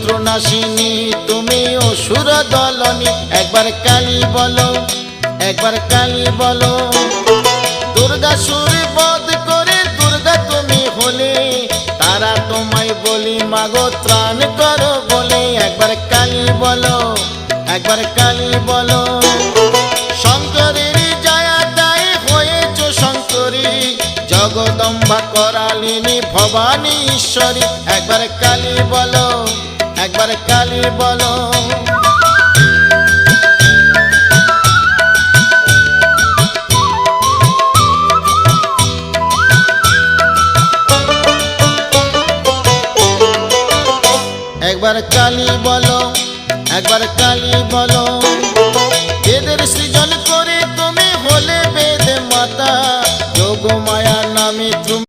শত্রুনাশিনী তুমি অসুর দলনী। একবার কালী বলো, একবার কালী বলো। দুর্গাসুর বধ করে দুর্গা তুমি হলে, তারা তোমায় বলি মাগো ত্রাণ করো বলে। একবার কালী বলো, একবার কালী বলো। শঙ্করের জয়াদায় হয়েছ শঙ্করী, জগদম্বা করালিনী ভবানী ঈশ্বরী। একবার কালী বলো, একবার কালী বলো। একবার কালী বলো, একবার